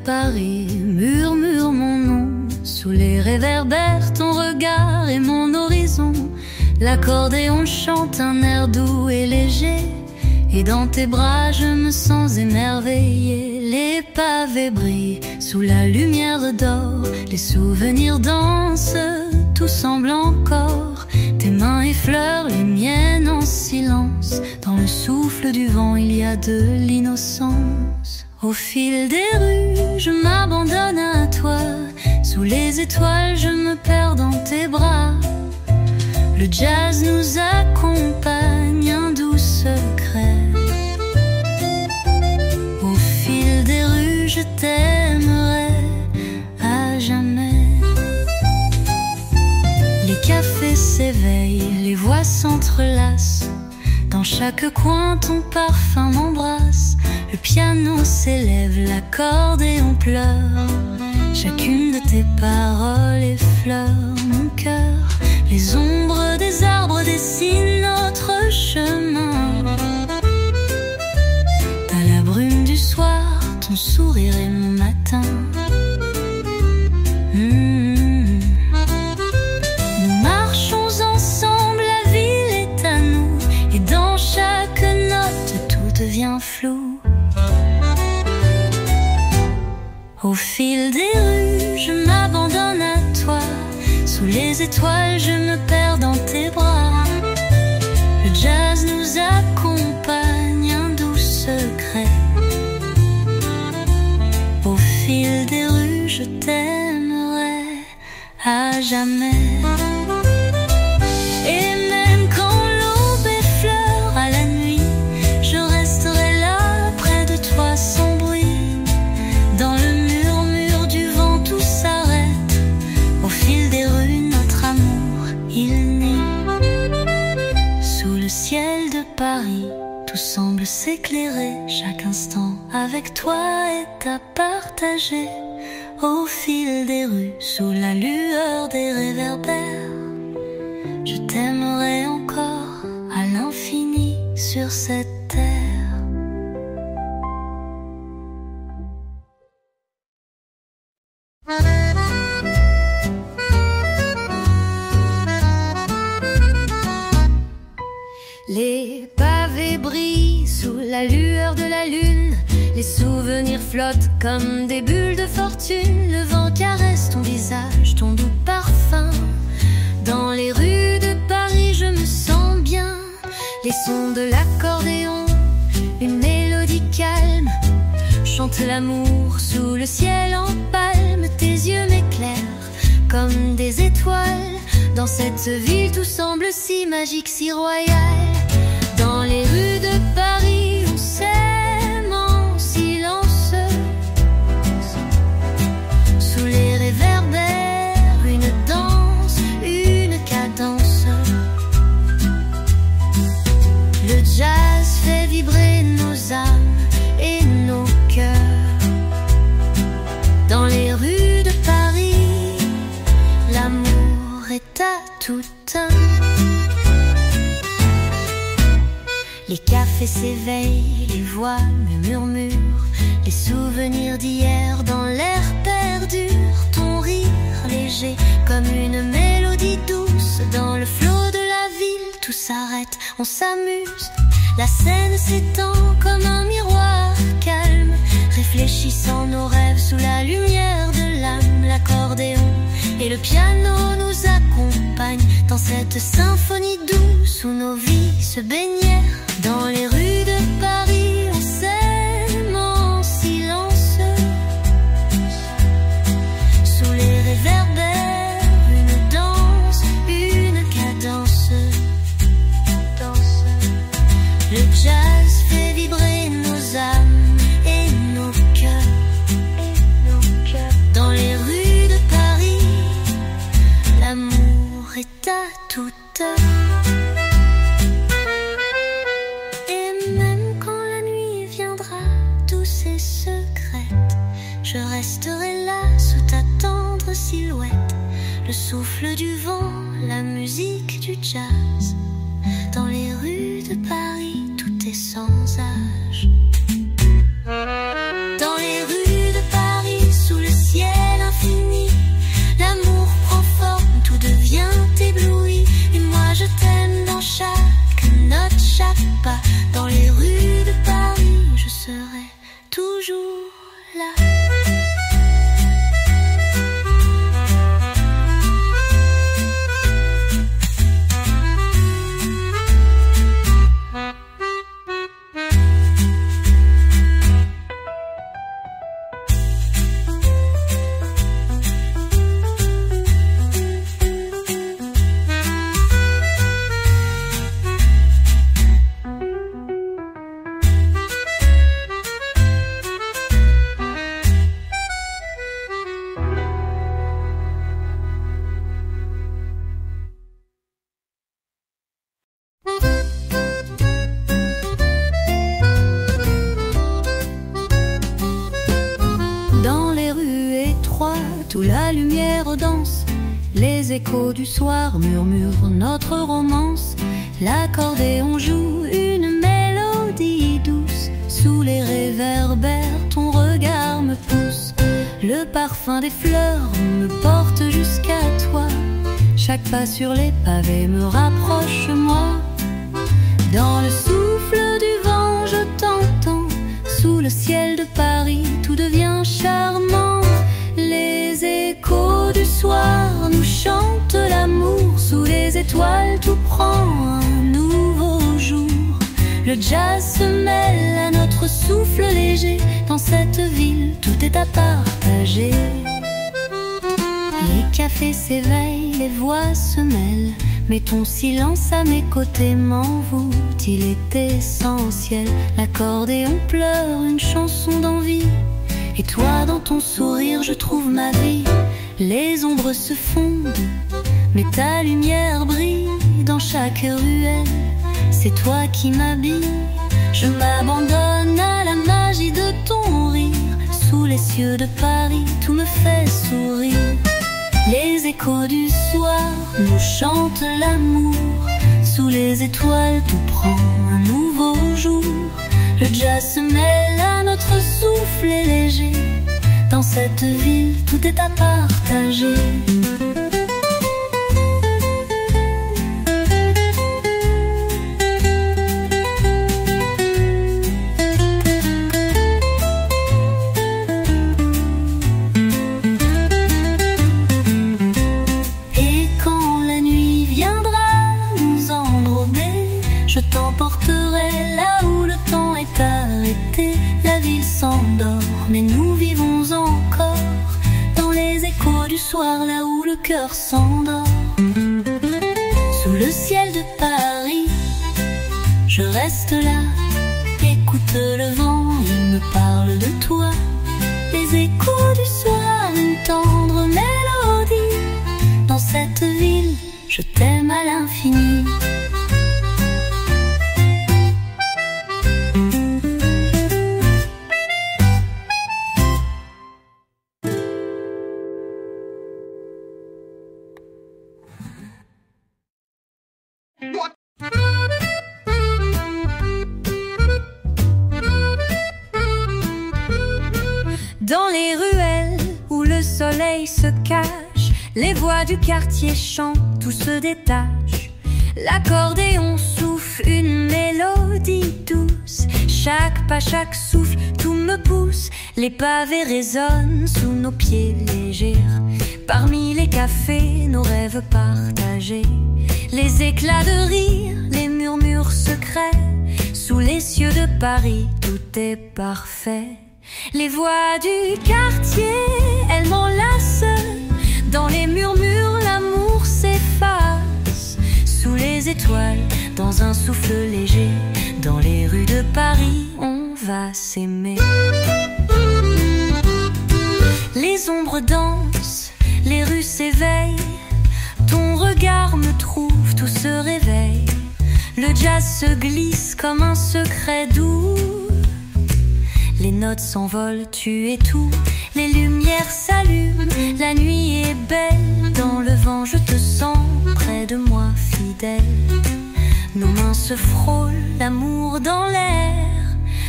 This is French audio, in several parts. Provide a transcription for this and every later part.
Paris murmure mon nom. Sous les réverbères, ton regard et mon horizon. L'accordéon chante un air doux et léger, et dans tes bras je me sens émerveillée. Les pavés brillent sous la lumière d'or, les souvenirs dansent, tout semble encore. Tes mains effleurent les miennes en silence. Dans le souffle du vent il y a de l'innocence. Au fil des rues je m'abandonne à toi. Sous les étoiles je me perds dans tes bras. Le jazz nous accompagne, un doux secret. Au fil des rues je t'aimerai à jamais. Les cafés s'éveillent, les voix s'entrelacent. Dans chaque coin ton parfum m'embrasse. Le piano s'élève, l'accordéon pleure. Chacune de tes paroles effleure mon cœur. Les ombres des arbres dessinent notre chemin. Dans la brume du soir, ton sourire est mon matin. Nous marchons ensemble, la ville est à nous. Et dans chaque note, tout devient flou. Au fil des rues, je m'abandonne à toi. Sous les étoiles, je me perds dans tes bras. Le jazz nous accompagne, un doux secret. Au fil des rues, je t'aimerai à jamais. Et même quand l'aube effleure à la nuit, je resterai là près de toi sans bruit. Dans le murmure du vent, tout s'arrête. Au fil des rues, notre amour, il naît. Sous le ciel de Paris, tout semble s'éclairer. Chaque instant avec toi est à partager. Au fil des rues, sous la lueur des réverbères, je t'aimerai encore à l'infini sur cette terre. Les pavés brillent sous la lueur de la lune. Les souvenirs flottent comme des bulles de fortune. Le vent caresse ton visage, ton doux parfum. Dans les rues de Paris, je me sens bien. Les sons de l'accordéon, une mélodie calme, chante l'amour sous le ciel en palme. Tes yeux m'éclairent comme des étoiles. Dans cette ville, tout semble si magique, si royal. Dans les rues de Paris, on s'aime en silence. Sous les réverbères, une danse, une cadence. Le jazz fait vibrer nos âmes et nos cœurs. Dans les rues de Paris, l'amour est à tout un. Les cafés s'éveillent, les voix me murmurent. Les souvenirs d'hier dans l'air perdurent. Ton rire léger comme une mélodie douce. Dans le flot de la ville, tout s'arrête, on s'amuse. La scène s'étend comme un miroir calme, réfléchissant nos rêves sous la lumière de l'âme. L'accordéon et le piano nous accompagnent dans cette symphonie douce où nos vies se baignèrent. Dans les rues de Paris, on s'aime en silence. Sous les réverbères, une danse, une cadence. Le jazz fait vibrer nos âmes et nos cœurs. Dans les rues de Paris, l'amour est à toute heure. Je resterai là sous ta tendre silhouette. Le souffle du vent, la musique du jazz. Dans les rues de Paris, tout est sans âge. Dans les rues de Paris, Les échos du soir murmurent notre romance. L'accordéon joue une mélodie douce. Sous les réverbères, ton regard me pousse. Le parfum des fleurs me porte jusqu'à toi. Chaque pas sur les pavés me rapproche moi. Dans le souffle du vent, je t'entends. Sous le ciel de Paris, tout devient charmant. Les échos du soir nous chantent l'amour. Sous les étoiles, tout prend un nouveau jour. Le jazz se mêle à notre souffle léger. Dans cette ville, tout est à partager. Les cafés s'éveillent, les voix se mêlent. Mais ton silence à mes côtés m'envoûte, il est essentiel. L'accordéon pleure une chanson d'envie. Et toi dans ton sourire je trouve ma vie. Les ombres se fondent, mais ta lumière brille dans chaque ruelle. C'est toi qui m'habille. Je m'abandonne à la magie de ton rire. Sous les cieux de Paris, tout me fait sourire. Les échos du soir nous chantent l'amour. Sous les étoiles, tout prend un nouveau jour. Le jazz se mêle à notre souffle léger. Dans cette ville, tout est à partager. Je t'emporterai là où le temps est arrêté. La ville s'endort, mais nous vivons encore. Dans les échos du soir, là où le cœur s'endort. Sous le ciel de Paris, je reste là. Écoute le vent, il me parle de toi. Les échos du soir, une tendre mélodie. Dans cette ville, je t'aime à l'infini. Dans les ruelles où le soleil se cache, les voix du quartier chantent, tout se détache. L'accordéon souffle une mélodie douce. Chaque pas, chaque souffle, tout me pousse. Les pavés résonnent sous nos pieds légers. Parmi les cafés, nos rêves partagés. Les éclats de rire, les murmures secrets. Sous les cieux de Paris, tout est parfait. Les voix du quartier, elles m'enlacent. Dans les murmures, l'amour s'efface. Sous les étoiles, dans un souffle léger. Dans les rues de Paris, on va s'aimer. Les ombres dansent, les rues s'éveillent. Ton regard me trouve, tout se réveille. Le jazz se glisse comme un secret doux. Les notes s'envolent, tu es tout. Les lumières s'allument, la nuit est belle. Dans le vent je te sens près de moi fidèle. Nos mains se frôlent, l'amour dans l'air.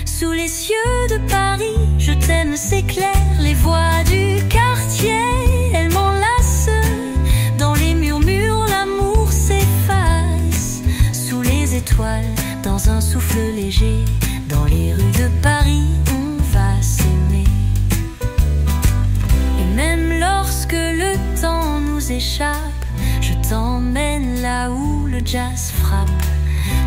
Sous les cieux de Paris, je t'aime, c'est clair. Les voix du quartier, elles m'enlacent. Dans les murmures, l'amour s'efface. Sous les étoiles, dans un souffle léger. Dans les rues de Paris, on va s'aimer. Et même lorsque le temps nous échappe, je t'emmène là où le jazz frappe.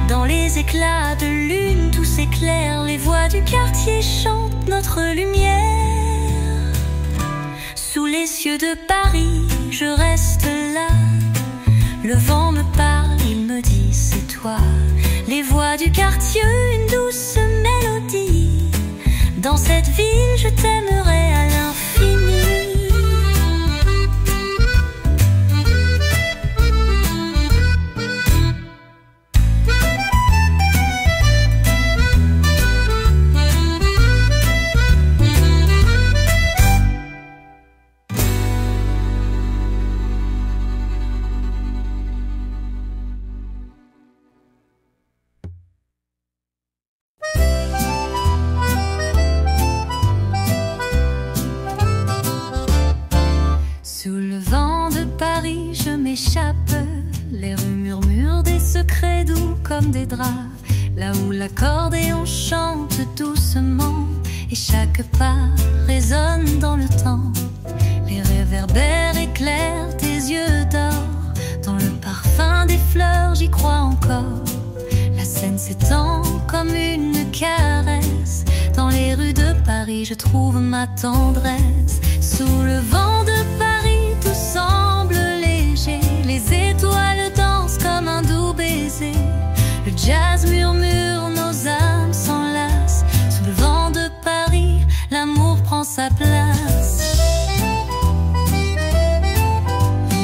Dans les éclats de lune, tout s'éclaire. Les voix du quartier chantent notre lumière. Sous les cieux de Paris, je reste là. Le vent me parle, il me dit c'est toi. Les voix du quartier, une douce mélodie. Dans cette ville, je t'aimerai à l'infini. secrets doux comme des draps, là où l'accordéon chante doucement et chaque pas résonne dans le temps. Les réverbères éclairent tes yeux d'or, dans le parfum des fleurs j'y crois encore. La scène s'étend comme une caresse, dans les rues de Paris je trouve ma tendresse. Sous le vent de Paris tout semble léger, les étoiles dansent comme un doux baiser. Le jazz murmure, nos âmes s'enlacent. Sous le vent de Paris, l'amour prend sa place.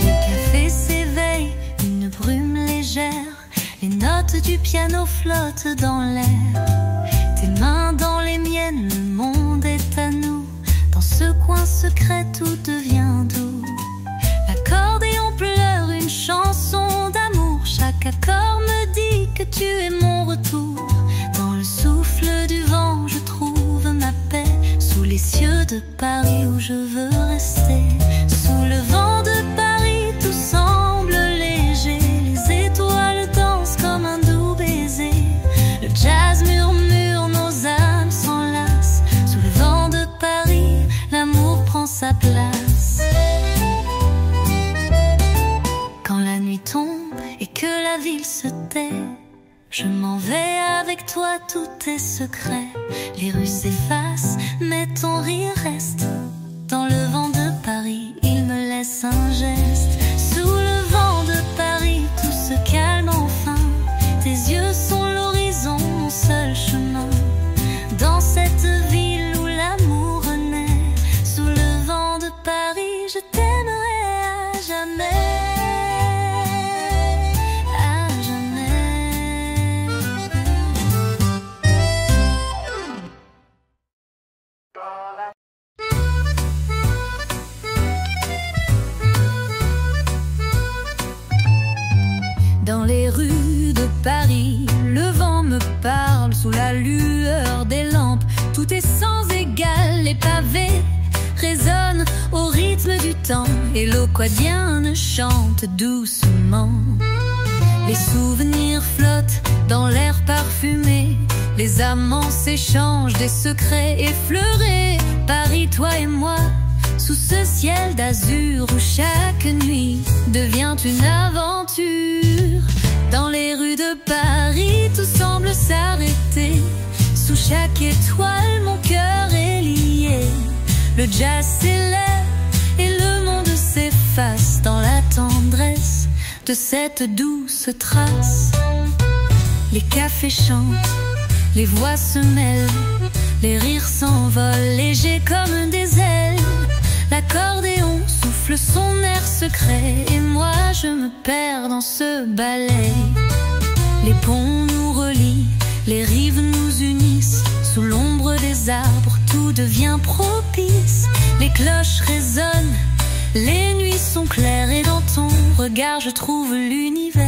Le café s'éveille, une brume légère, les notes du piano flottent dans l'air. Tes mains dans les miennes, le monde est à nous. Dans ce coin secret tout devient doux. L'accordéon pleure une chanson d'amour, chaque accord me dit que tu es mon retour. Dans le souffle du vent je trouve ma paix, sous les cieux de Paris où je veux rester. Sous le vent de Paris tout semble léger, les étoiles dansent comme un doux baiser. Le jazz murmure, nos âmes s'enlacent. Sous le vent de Paris, l'amour prend sa place. Quand la nuit tombe et que la ville se tait, je m'en vais avec toi, tous tes secrets. Les rues s'effacent, mais ton rire reste. Dans le vent de Paris, il me laisse un geste. Sous le vent de Paris, tout se calme enfin. Tes yeux sont l'horizon, mon seul chemin. Dans cette ville où l'amour renaît, sous le vent de Paris, je t'aimerai à jamais. Dans les rues de Paris, le vent me parle sous la lueur des lampes. Tout est sans égal, les pavés résonnent au rythme du temps et l'eau quadienne chante doucement. Les souvenirs flottent dans l'air parfumé, les amants s'échangent des secrets effleurés. Paris, toi et moi, sous ce ciel d'azur où chaque nuit devient une aventure. Dans les rues de Paris, tout semble s'arrêter. Sous chaque étoile, mon cœur est lié. Le jazz s'élève et le monde s'efface dans la tendresse de cette douce trace. Les cafés chantent, les voix se mêlent, les rires s'envolent légers comme des ailes. L'accordéon souffle son air secret et moi je me perds dans ce ballet. Les ponts nous relient, les rives nous unissent. Sous l'ombre des arbres tout devient propice. Les cloches résonnent, les nuits sont claires et dans ton regard je trouve l'univers.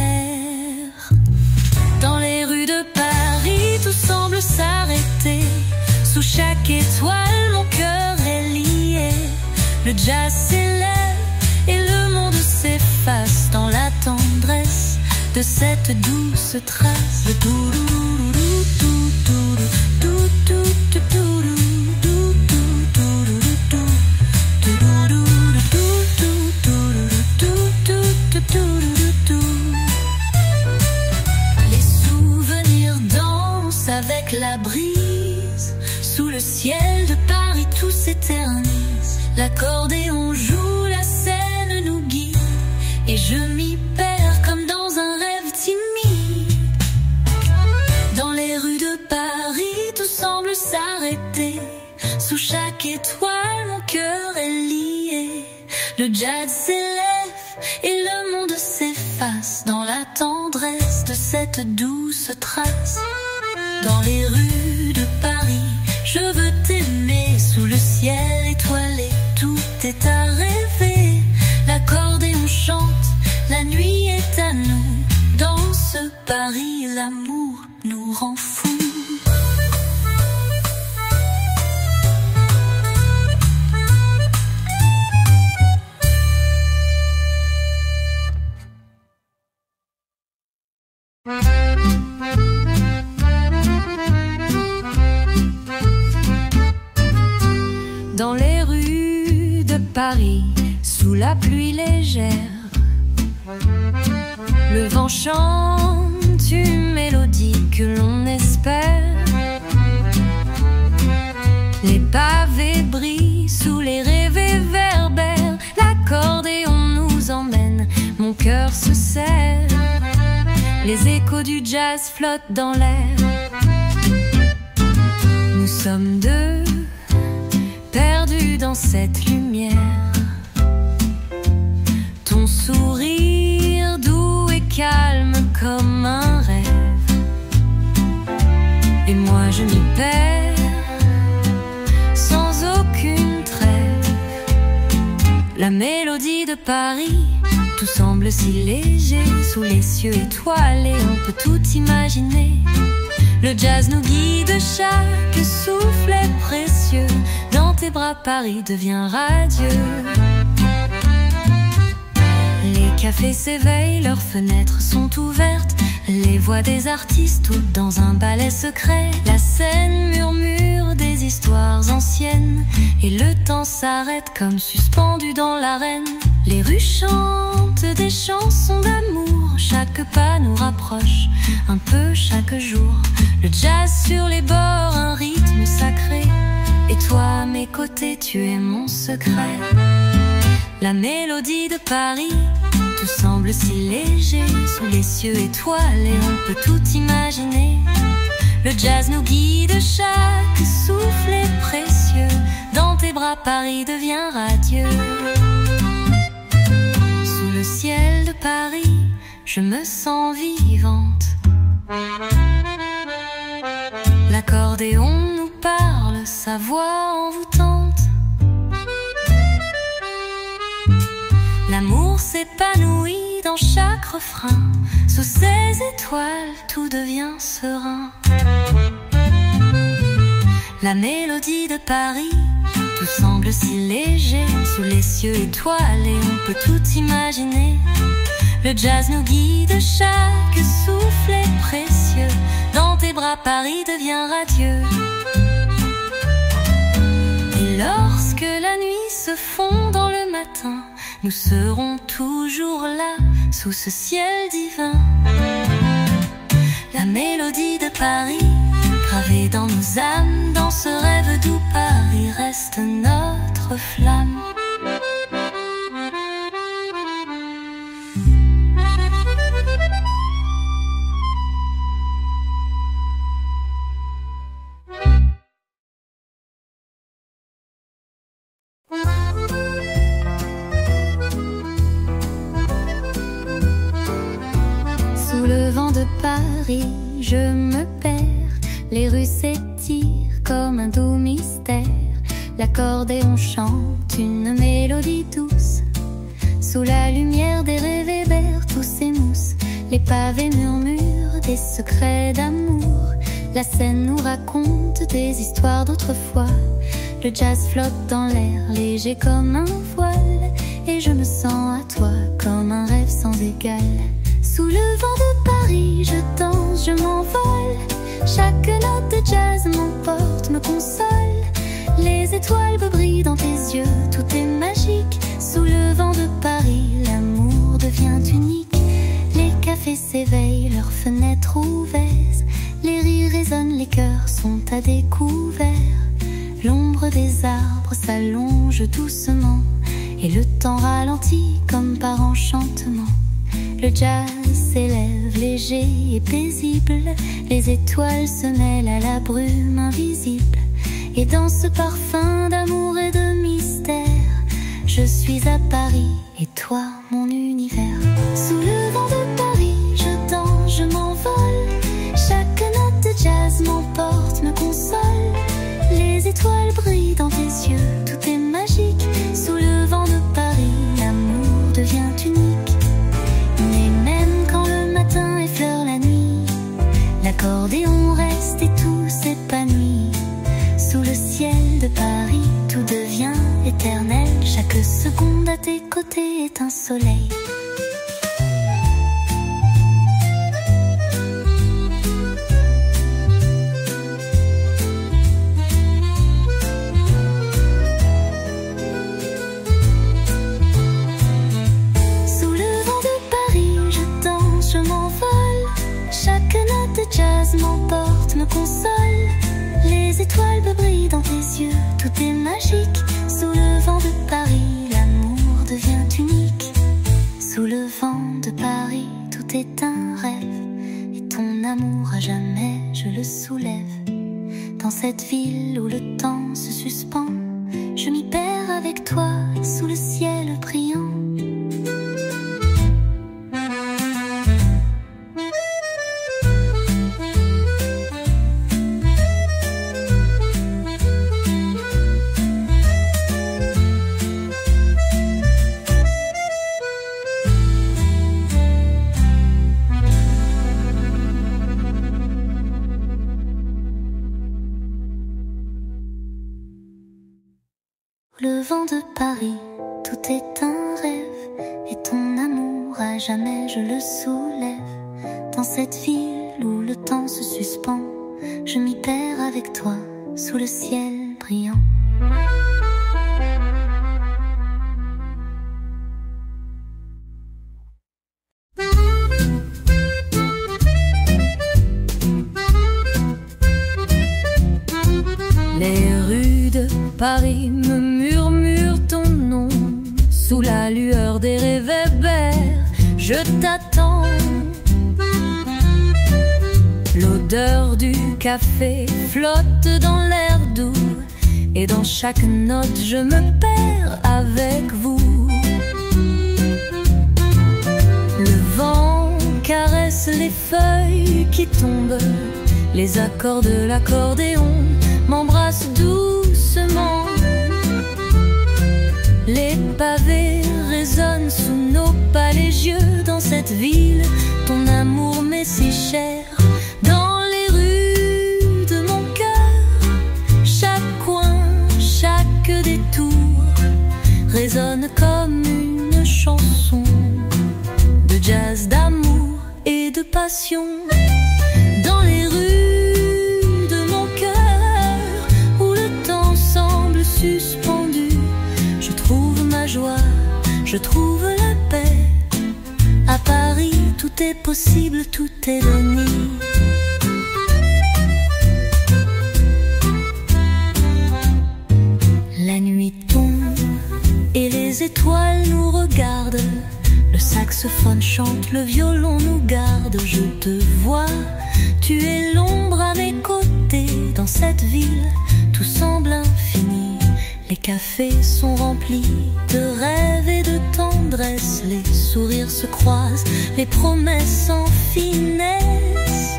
Dans les rues de Paris tout semble s'arrêter. Sous chaque étoile mon cœur est lié. Le jazz s'élève et le monde s'efface dans la tendresse de cette douce trace. Le les souvenirs dansent avec la brise. Sous le ciel de Paris tout s'éternise. L'accordéon joue, la scène nous guide et je m'y perds comme dans un rêve timide. Dans les rues de Paris tout semble s'arrêter. Sous chaque étoile mon cœur est lié. Le jazz s'élève et le monde s'efface dans la tendresse de cette douce trace. Dans les rues de Paris je veux t'aimer. Sous le ciel étoilé tout est à rêver. L'accordéon chante, la nuit est à nous. Dans ce Paris l'amour nous rend fous. pluie légère. Le vent chante une mélodie que l'on espère. Les pavés brillent sous les réverbères. L'accordéon nous emmène, mon cœur se serre. Les échos du jazz flottent dans l'air. Nous sommes deux, perdus dans cette lumière. Ton sourire doux et calme comme un rêve. Et moi je m'y perds sans aucune trêve. La mélodie de Paris, tout semble si léger. Sous les cieux étoilés, on peut tout imaginer. Le jazz nous guide, chaque souffle est précieux. Dans tes bras, Paris devient radieux. Les cafés s'éveillent, leurs fenêtres sont ouvertes. Les voix des artistes, toutes dans un ballet secret. La scène murmure des histoires anciennes. Et le temps s'arrête comme suspendu dans l'arène. Les rues chantent des chansons d'amour. Chaque pas nous rapproche un peu chaque jour. Le jazz sur les bords, un rythme sacré. Et toi à mes côtés, tu es mon secret. La mélodie de Paris, tout semble si léger. Sous les cieux étoilés, on peut tout imaginer. Le jazz nous guide, chaque souffle est précieux. Dans tes bras, Paris devient radieux. Sous le ciel de Paris, je me sens vivante. L'accordéon nous parle, sa voix envoûtante. L'amour s'épanouit dans chaque refrain. Sous ces étoiles, tout devient serein. La mélodie de Paris, tout semble si léger. Sous les cieux étoilés, on peut tout imaginer. Le jazz nous guide, chaque souffle est précieux. Dans tes bras, Paris devient radieux. Et lorsque la nuit se fond dans le matin, nous serons toujours là, sous ce ciel divin. La mélodie de Paris, gravée dans nos âmes. Dans ce rêve doux, Paris reste notre flamme. Sous le vent de Paris, je me perds. Les rues s'étirent comme un doux mystère. L'accordéon chante une mélodie douce. Sous la lumière des réverbères, tout s'émousse. Les pavés murmurent des secrets d'amour. La scène nous raconte des histoires d'autrefois. Le jazz flotte dans l'air, léger comme un voile. Et je me sens à toi comme un rêve sans égal. Sous le vent de Paris, je danse, je m'envole. Chaque note de jazz m'emporte, me console. Les étoiles brillent dans tes yeux, tout est magique. Sous le vent de Paris, l'amour devient unique. Les cafés s'éveillent, leurs fenêtres ouvertes. Les rires résonnent, les cœurs sont à découvert. L'ombre des arbres s'allonge doucement. Et le temps ralentit comme par enchantement. Le jazz s'élève léger et paisible. Les étoiles se mêlent à la brume invisible. Et dans ce parfum d'amour et de mystère, je suis à Paris et toi mon univers. Sous le vent de Paris, je danse, je m'envole. Chaque note de jazz m'emporte, me console. Les étoiles brillent dans tes yeux, tout est magique. Sous le vent de Paris, l'amour devient unique. Mais même quand le matin effleure la nuit, l'accordéon reste et tout s'épanouit. Sous le ciel de Paris, tout devient éternel. Chaque seconde à tes côtés est un soleil. jazz m'emporte, me console. Les étoiles me brillent dans tes yeux, tout est magique. Sous le vent de Paris, l'amour devient unique. Sous le vent de Paris, tout est un rêve. Et ton amour à jamais, je le soulève. Dans cette ville où le temps se suspend, je m'y perds avec toi sous le ciel brillant. Le vent de Paris, tout est un rêve. Et ton amour à jamais, je le soulève. Dans cette ville où le temps se suspend, je m'y perds avec toi sous le ciel brillant. Les rues de Paris me murmurent ton nom. Sous la lueur des réverbères, je t'attends. L'odeur du café flotte dans l'air doux, et dans chaque note je me perds avec vous. Le vent caresse les feuilles qui tombent, les accords de l'accordéon m'embrassent doucement. Les pavés résonnent sous nos pas légieux. Dans cette ville, ton amour m'est si cher. Dans les rues de mon cœur, chaque coin, chaque détour résonne comme une chanson de jazz, d'amour et de passion. Dans les rues de mon cœur, où le temps semble suspendu, je trouve ma joie, je trouve la paix. À Paris, tout est possible, tout est donné. La nuit tombe et les étoiles nous regardent. Le saxophone chante, le violon nous garde. Je te vois, tu es l'ombre à mes côtés. Dans cette ville, tout semble infini. Les cafés sont remplis de rêves et de tendresse. Les sourires se croisent, les promesses en finesse.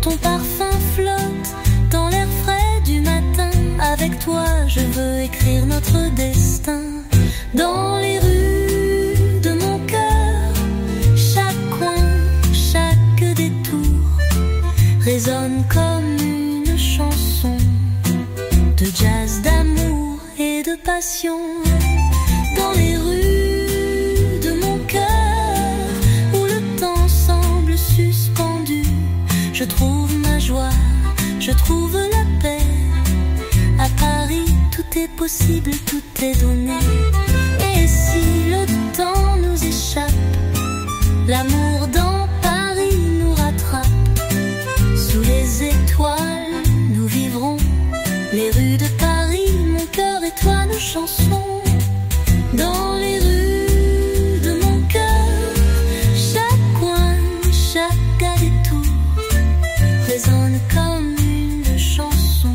Ton parfum flotte dans l'air frais du matin. Avec toi, je veux écrire notre destin. Dans les rues de mon cœur, chaque coin, chaque détour résonne comme une chanson de jazz, d'amour et de passion. Dans les rues de mon cœur, où le temps semble suspendu, je trouve ma joie, je trouve la paix. À Paris, tout est possible, tout est donné. Et si le temps nous échappe, l'amour dans Paris nous rattrape. Sous les étoiles, nous vivrons les rues de Paris, mon cœur et toi, nos chansons. Dans les rues de mon cœur, chaque coin, chaque détour résonne comme une chanson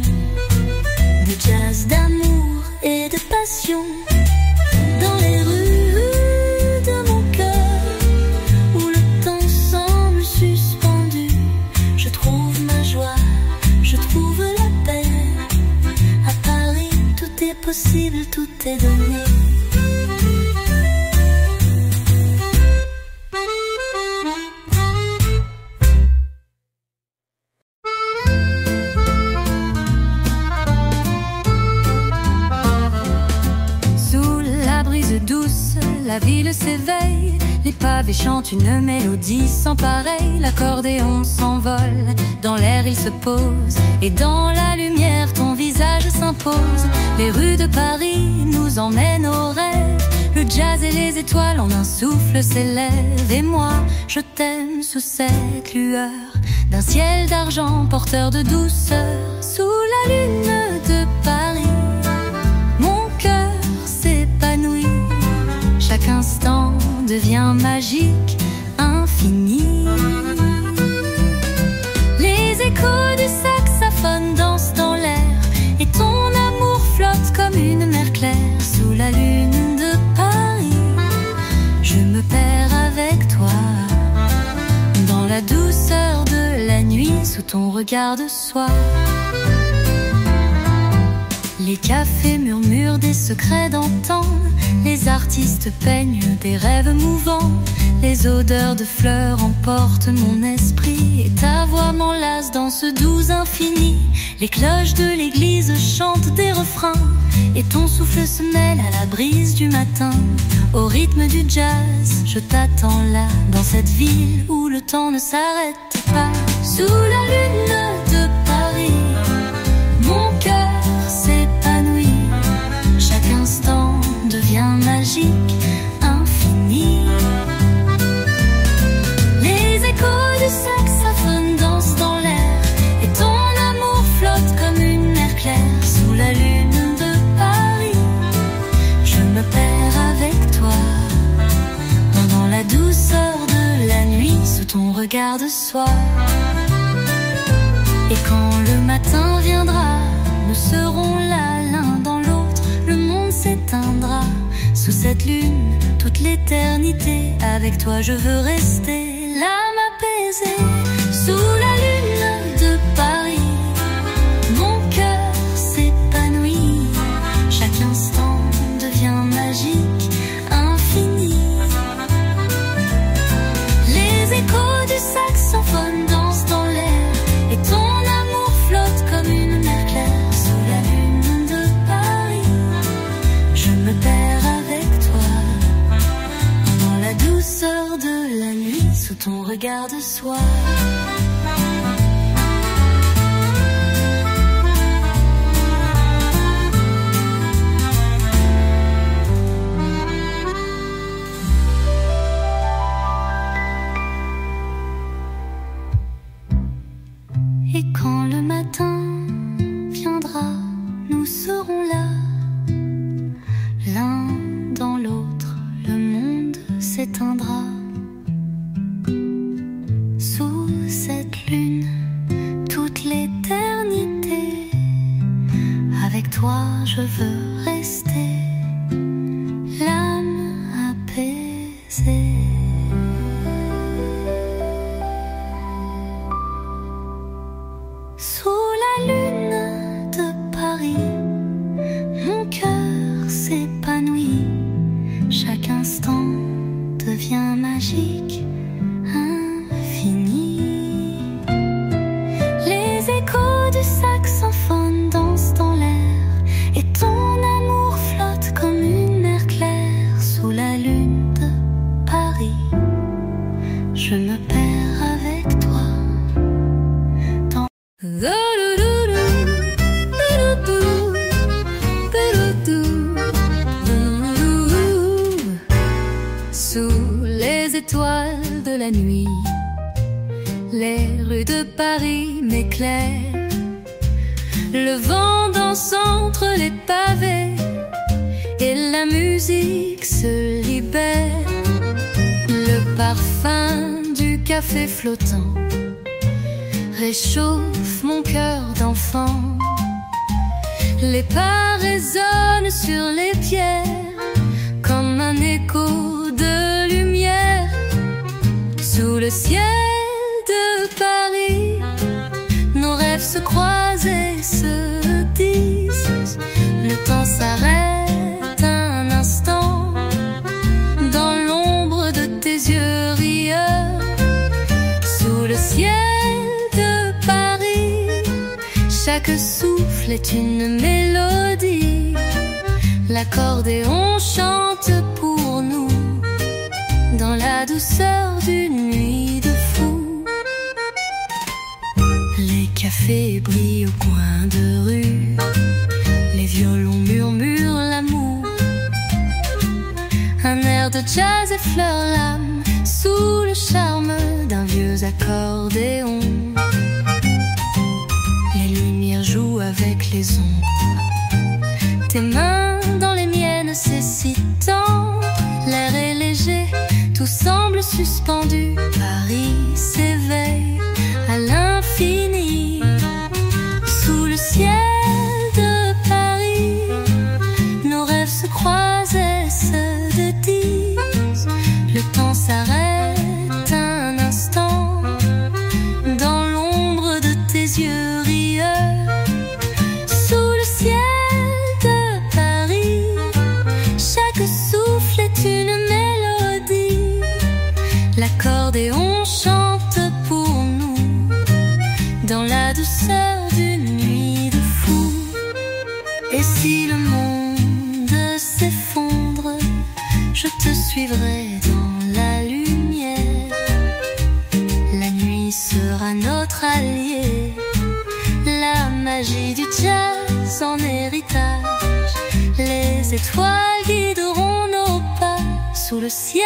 de jazz, d'amour et de passion. Dans les rues de mon cœur, où le temps semble suspendu, je trouve ma joie, je trouve la paix. À Paris, tout est possible, tout est donné. Douce, la ville s'éveille, les pavés chantent une mélodie sans pareil. L'accordéon s'envole, dans l'air il se pose, et dans la lumière ton visage s'impose. Les rues de Paris nous emmènent aux rêves, Le jazz et les étoiles en un souffle s'élèvent. Et moi, je t'aime sous cette lueur d'un ciel d'argent porteur de douceur. Sous la lune de Paris, mon cœur s'épanouit. Chaque instant devient magique, infini. Les échos du saxophone dansent dans l'air et ton amour flotte comme une mer claire. Sous la lune de Paris, je me perds avec toi dans la douceur de la nuit, sous ton regard de soie. Les cafés murmurent des secrets d'antan, les artistes peignent des rêves mouvants. Les odeurs de fleurs emportent mon esprit et ta voix m'enlace dans ce doux infini. Les cloches de l'église chantent des refrains et ton souffle se mêle à la brise du matin. Au rythme du jazz, je t'attends là, dans cette ville où le temps ne s'arrête pas. Sous la lune de Paris, mon cœur s'épanouit. Chaque instant devient magique, infini. Les échos du saxophone dansent dans l'air et ton amour flotte comme une mer claire. Sous la lune de Paris, je me perds avec toi dans la douceur de la nuit, sous ton regard de soie. Et quand le matin viendra, nous serons là l'un dans l'autre. Le monde s'éteindra sous cette lune toute l'éternité. Avec toi je veux rester là, m'apaiser. Sous la lune de Paris, mon cœur s'épanouit. Chaque instant devient magique, infini. Les échos du saxophone dansent dans l'air et ton amour flotte comme une mer claire. Sous la lune de Paris, je me perds avec toi dans la douceur de la nuit, sous ton regard de soie. Et quand le matin viendra, nous serons là, l'un dans l'autre, le monde s'éteindra. Sous cette lune, toute l'éternité, avec toi je veux rester, l'âme apaisée. Sous la lune de Paris, mon cœur s'épanouit. Chaque instant devient magique, infini. Les échos du saxophone dansent dans l'air et ton amour flotte comme une mer claire. Sous la lune de Paris, je me perds avec toi. Sous les étoiles de la nuit, les rues de Paris m'éclairent. Le vent danse entre les pavés et la musique se libère. Le parfum du café flottant réchauffe mon cœur d'enfant. Les pas résonnent sur les pierres comme un écho de lumière. Sous le ciel de Paris, nos rêves se croisent et se disent. Le temps s'arrête un instant dans l'ombre de tes yeux rieurs. Sous le ciel de Paris, chaque souffle est une mélodie. L'accordéon chante pour nous dans la douceur d'une nuit de fou. Les cafés brillent au coin de rue, les violons murmurent l'amour. jazz effleure l'âme sous le charme d'un vieux accordéon. Les lumières jouent avec les ombres, tes mains dans les miennes, c'est si tendre. L'air est léger, tout semble suspendu. Paris s'éveille à l'infini. Sous le ciel de Paris, nos rêves se croisent et se dédisent. Le temps s'arrête un instant dans l'ombre de tes yeux rieurs. Sous le ciel de Paris, chaque souffle est une mélodie. L'accordéon chante pour nous dans la douceur d'une nuit de fou. Et si le monde s'effondre, je te suivrai dans la lumière. La nuit sera notre allié, la magie du jazz en héritage. Les étoiles guideront nos pas sous le ciel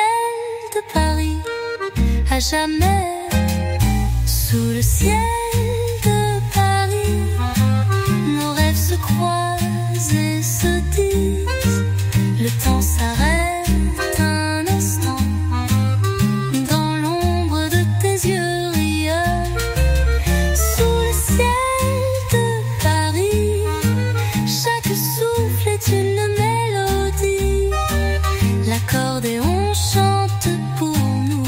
de Paris, à jamais. Sous le ciel de Paris, nos rêves se croisent et se disent. Le temps s'arrête un instant dans l'ombre de tes yeux rieurs. Sous le ciel de Paris, chaque souffle est une mélodie. L'accordéon chante pour nous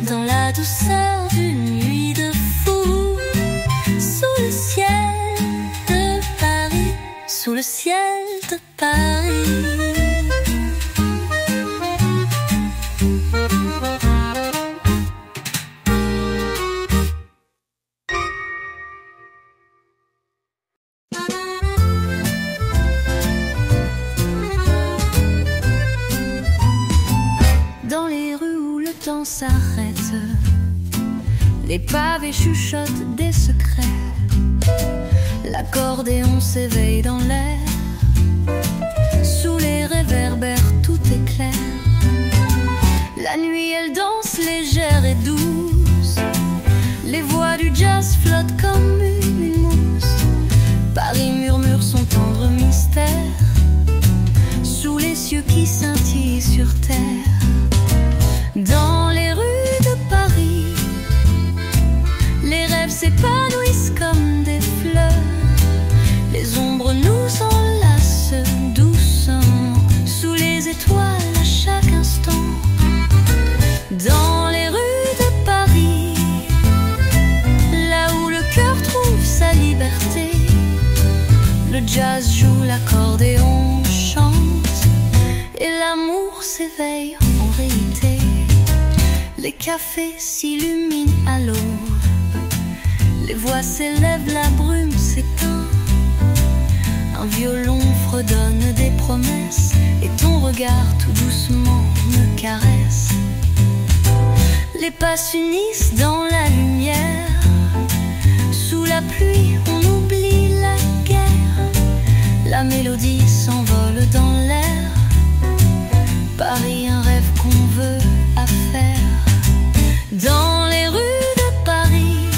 dans la douceur d'une nuit de fou. Sous le ciel de Paris, sous le ciel de Paris. Dans les rues où le temps s'arrête, les pavés chuchotent des secrets. L'accordéon s'éveille dans l'air. Sous les réverbères tout est clair. La nuit elle danse légère et douce. Les voix du jazz flottent comme une mousse. Paris murmure son tendre mystère sous les cieux qui scintillent sur terre. Dans les rues de Paris, les rêves s'épanouissent comme des fleurs. Les ombres nous enlacent doucement sous les étoiles à chaque instant. Dans les rues de Paris, là où le cœur trouve sa liberté, le jazz joue, l'accordéon chante et l'amour s'éveille en vérité. Les cafés s'illuminent à l'aube, les voix s'élèvent, la brume s'éteint. Un violon fredonne des promesses et ton regard tout doucement me caresse. Les pas s'unissent dans la lumière. Sous la pluie on oublie la guerre. La mélodie s'envole dans l'air. Paris, un rêve qu'on veut à faire. Dans les rues de Paris,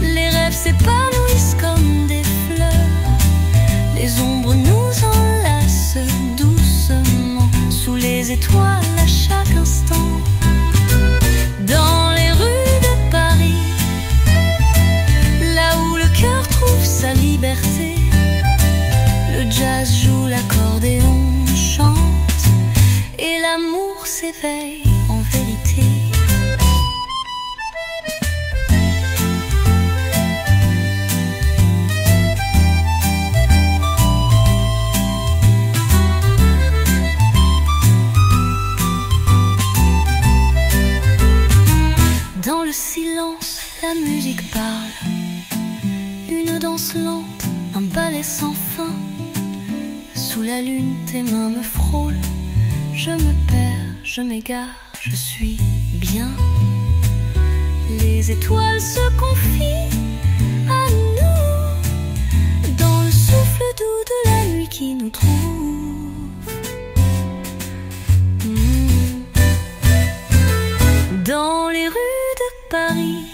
les rêves s'épanouissent comme des fleurs. Les ombres nous enlacent doucement sous les étoiles à chaque instant. Dans les rues de Paris, là où le cœur trouve sa liberté, le jazz joue, l'accordéon chante et l'amour s'éveille en vérité. Dans le silence, la musique parle. Une danse lente, un ballet sans fin. Sous la lune, tes mains me frôlent. Je me perds, je m'égare, je suis bien. Les étoiles se confient à nous dans le souffle doux de la nuit qui nous trouve. Paris.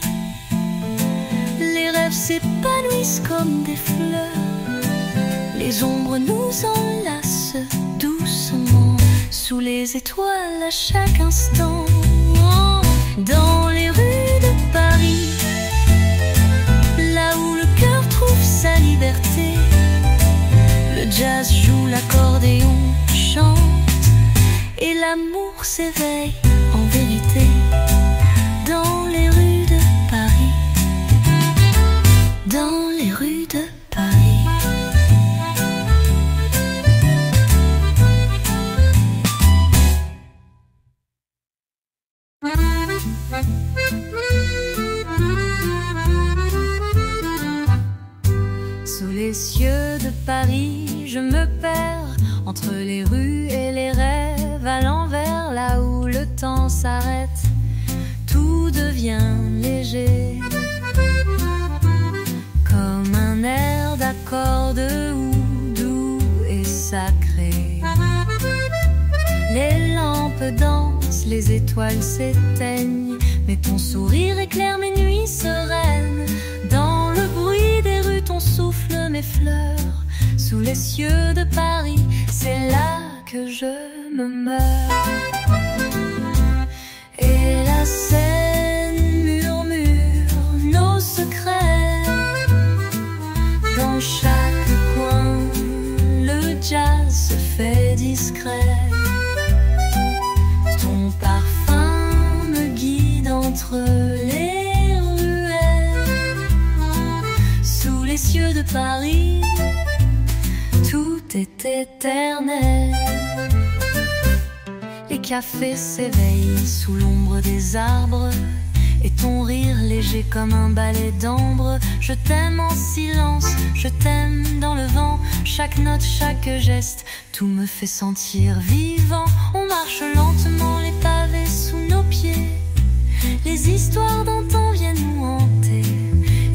Les rêves s'épanouissent comme des fleurs, les ombres nous enlacent doucement, sous les étoiles à chaque instant. Dans les rues de Paris, là où le cœur trouve sa liberté, le jazz joue, l'accordéon chante, et l'amour s'éveille en vérité. Dans les rues de Paris, dans les rues de Paris. Sous les cieux de Paris, je me perds entre les rues et les rêves, allant vers là où le temps s'arrête. Tout devient léger, comme un air d'accord doux et sacré. Les lampes dansent, les étoiles s'éteignent, mais ton sourire éclaire mes nuits sereines. Dans le bruit des rues, ton souffle m'effleure. Sous les cieux de Paris, c'est là que je me meurs. Et la Seine murmure nos secrets. Dans chaque coin, le jazz se fait discret. Ton parfum me guide entre les ruelles. Sous les cieux de Paris, tout est éternel. Les cafés s'éveillent sous l'ombre des arbres, et ton rire léger comme un balai d'ambre. Je t'aime en silence, je t'aime dans le vent. Chaque note, chaque geste, tout me fait sentir vivant. On marche lentement, les pavés sous nos pieds. Les histoires d'antan viennent nous hanter.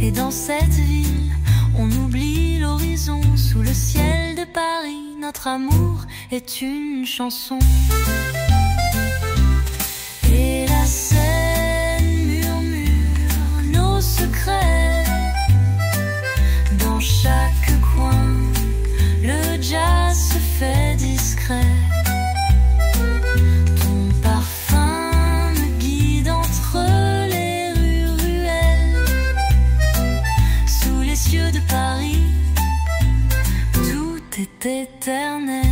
Et dans cette ville, on oublie l'horizon. Sous le ciel de Paris, notre amour est une chanson. Et la Seine murmure nos secrets. Dans chaque coin, le jazz se fait discret. Ton parfum me guide entre les ruelles. Sous les cieux de Paris, tout est éternel.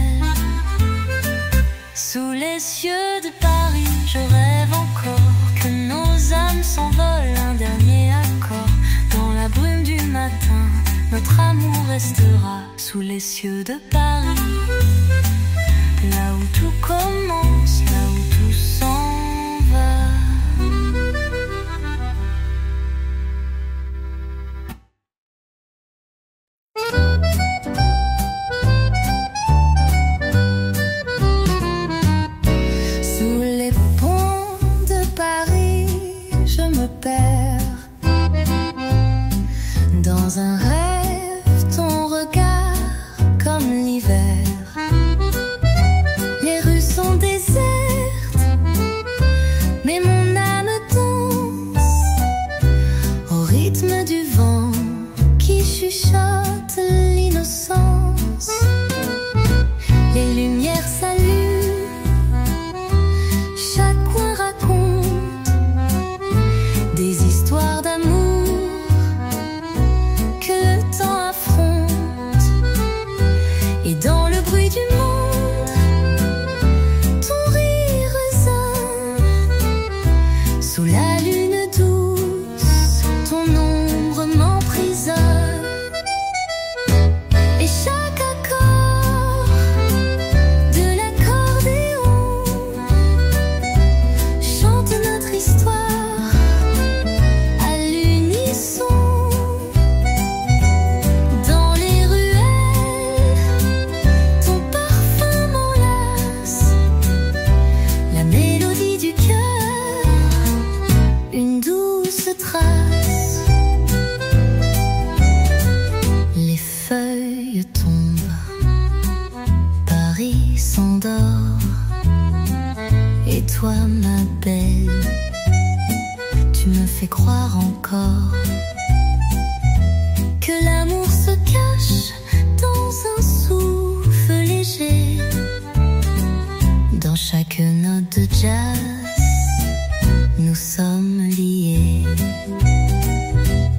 Sous les cieux de Paris, je rêve encore que nos âmes s'envolent, un dernier accord. Dans la brume du matin, notre amour restera. Sous les cieux de Paris, là où tout commence, là où tout s'en va. Sous les ponts de Paris, je me perds. Dans un rêve, ton regard comme l'hiver. Les rues sont désertes, mais mon âme danse au rythme du vent qui chuchote l'innocence. Les lumières s'allument, chaque coin raconte des histoires tu me fais croire encore que l'amour se cache dans un souffle léger, dans chaque note de jazz. Nous sommes liés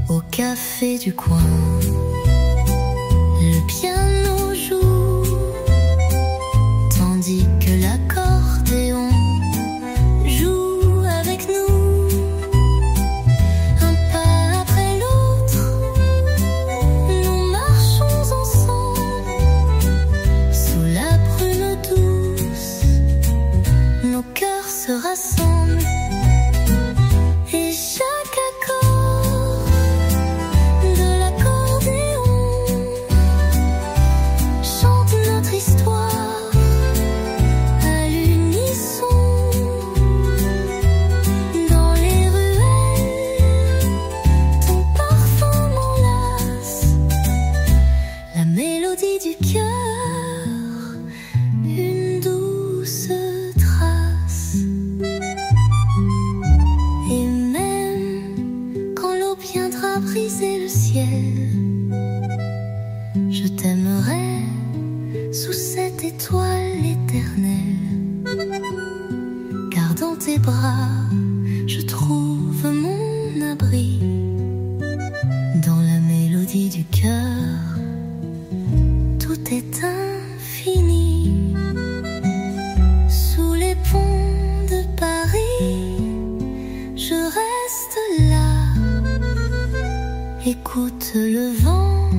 au café du coin. Le piano joue tandis que l'accordéon joue avec nous. Un pas après l'autre, nous marchons ensemble sous la brume douce. Nos cœurs se rassemblent. Et chaque accord de l'accordéon chante notre histoire à l'unisson. Dans les ruelles, ton parfum m'enlace, la mélodie du cœur, une douce trace. Et même quand l'eau viendra briser le ciel, je t'aimerai sous cette étoile éternelle. Car dans tes bras, je trouve mon abri. Dans la mélodie du cœur, tout est infini. Sous les ponts de Paris, je reste là, écoute le vent,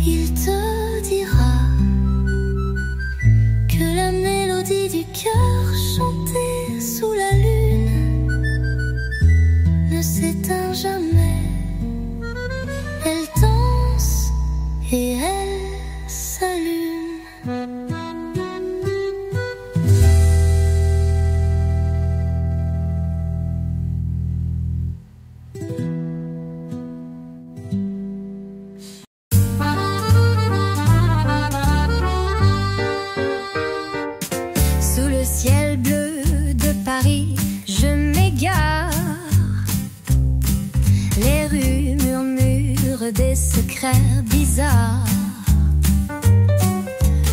il te dira que la mélodie du cœur chantée sous la lune ne s'éteint jamais. Elle danse et elle s'allume. Sous le ciel bleu de Paris, je m'égare. Les rues murmurent des secrets bizarres.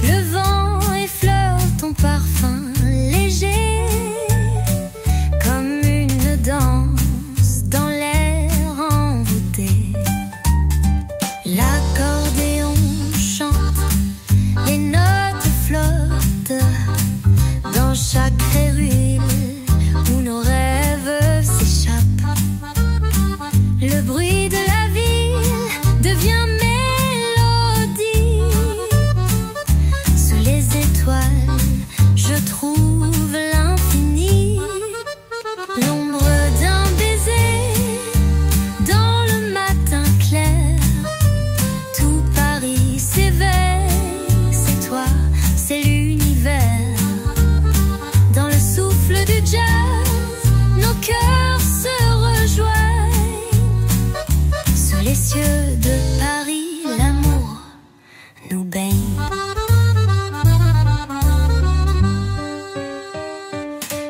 Le vent effleure ton parfum léger, comme une danse dans l'air envoûté. L'accordéon chante, les notes flottent dans chaque ruelle où nos rêves s'échappent. Le bruit de la ville devient mélodie. Sous les étoiles, je trouve l'infini. L'ombre d'un baiser dans le matin clair. Tout Paris s'éveille, c'est toi, c'est l'univers. Dans le souffle du jazz, nos cœurs se rejoignent. Sous les cieux de Paris, l'amour nous baigne.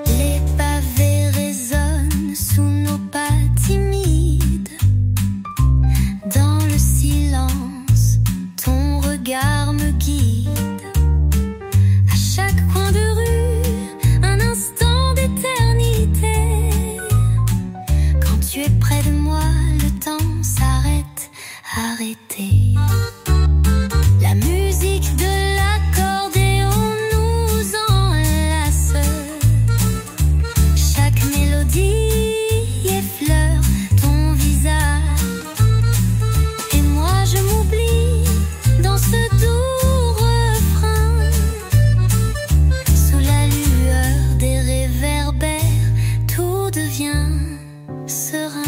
Les pavés résonnent sous nos pas timides. Dans le silence, ton regard me guide. À chaque coin de rue, un instant d'éternité. Quand tu es près de moi, le temps s'arrête, arrêté. La musique de l'accordéon nous enlace. Chaque mélodie effleure ton visage. Et moi je m'oublie dans ce doux refrain. Sous la lueur des réverbères, tout devient serein.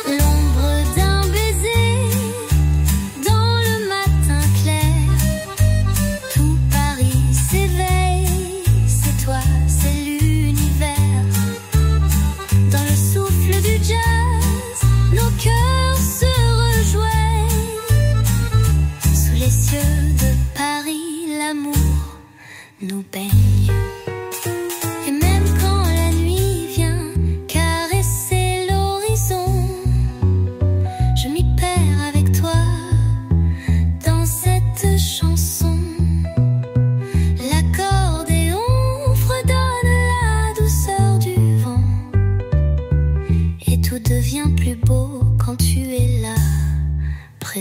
L'ombre d'un baiser dans le matin clair. Tout Paris s'éveille, c'est toi, c'est l'univers. Dans le souffle du jazz, nos cœurs se rejoignent. Sous les cieux de Paris, l'amour nous baigne. Et même quand la nuit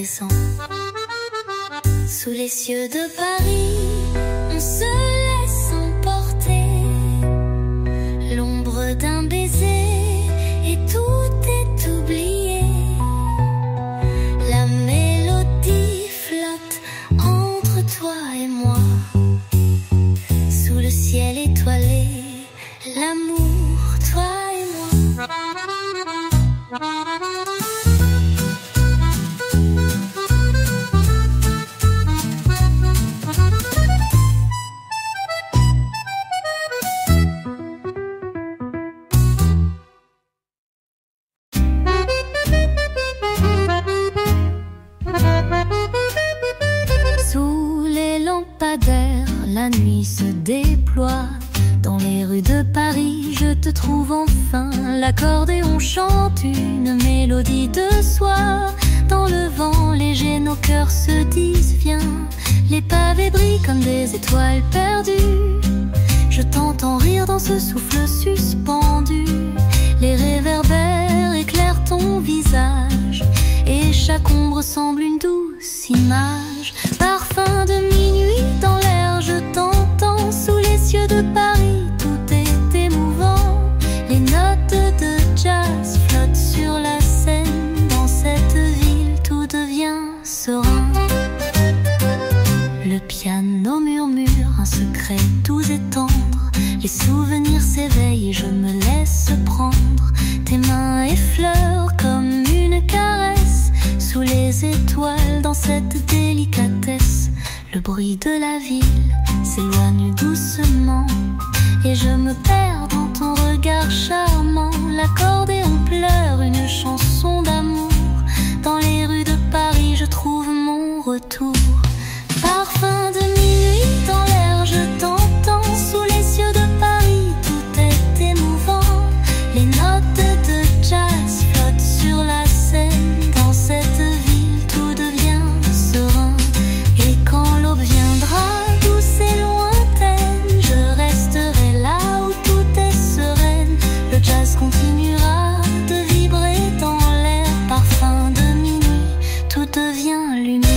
présent. Sous les cieux de Paris, on se laisse emporter. L'ombre d'un baiser et tout est oublié. La mélodie flotte entre toi et moi. Sous le ciel étoilé, l'amour, toi et moi. Sous les lampadaires, la nuit se déploie. Dans les rues de Paris, je te trouve enfin. L'accordéon chante une mélodie de soir. Dans le vent léger, nos cœurs se disent viens. Les pavés brillent comme des étoiles perdues. Je t'entends rire dans ce souffle suspendu. Les réverbères éclairent ton visage. Et chaque ombre semble une douce image. Parfum de minuit dans l'air, je t'entends. Sous les cieux de Paris, tout est émouvant. Les notes de jazz flottent sur la scène. Dans cette ville, tout devient serein. Le piano murmure un secret doux et tendre. Les souvenirs s'éveillent et je me laisse prendre. Tes mains effleurent comme une caresse. Sous les étoiles, dans cette délicatesse, le bruit de la ville s'éloigne doucement. Et je me perds dans ton regard charmant. L'accordéon pleure une chanson d'amour. Dans les rues de Paris, je trouve mon retour. Parfum de minuit dans l'air, je t'entends. Sous les cieux de Paris, tout est émouvant. Les notes de jazz flottent sur la scène. Dans cette ville, tout devient serein. Et quand l'aube viendra, douce et lointaine, je resterai là où tout est sereine. Le jazz continuera de vibrer dans l'air. Parfum de minuit, tout devient lumière.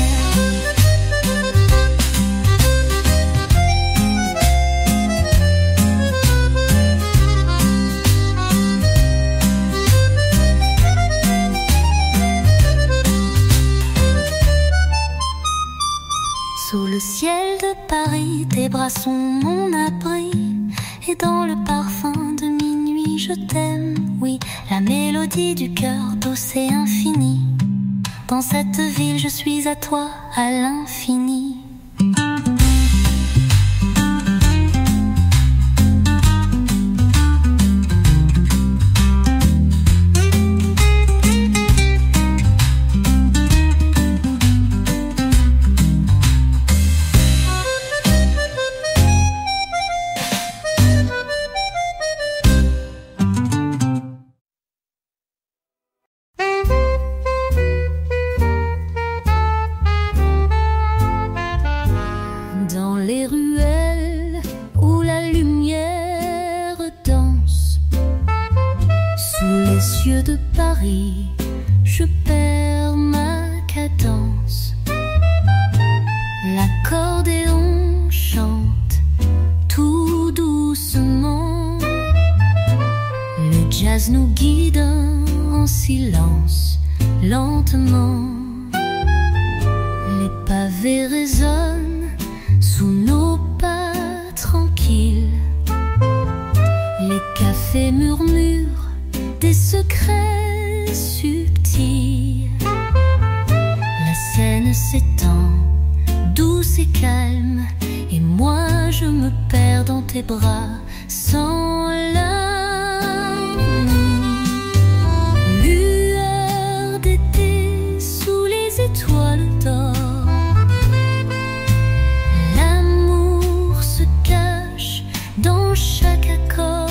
Sous le ciel de Paris, tes bras sont mon abri. Et dans le parfum de minuit, je t'aime, oui. La mélodie du cœur douce et infinie. Dans cette ville, je suis à toi, à l'infini. De Paris, je perds ma cadence. L'accordéon chante tout doucement. Le jazz nous guide en silence, lentement. Les pavés résonnent sous nos pas tranquilles. Les cafés murmurent des secrets subtils. La scène s'étend, douce et calme. Et moi je me perds dans tes bras sans larmes. Lueur d'été sous les étoiles d'or. L'amour se cache dans chaque accord.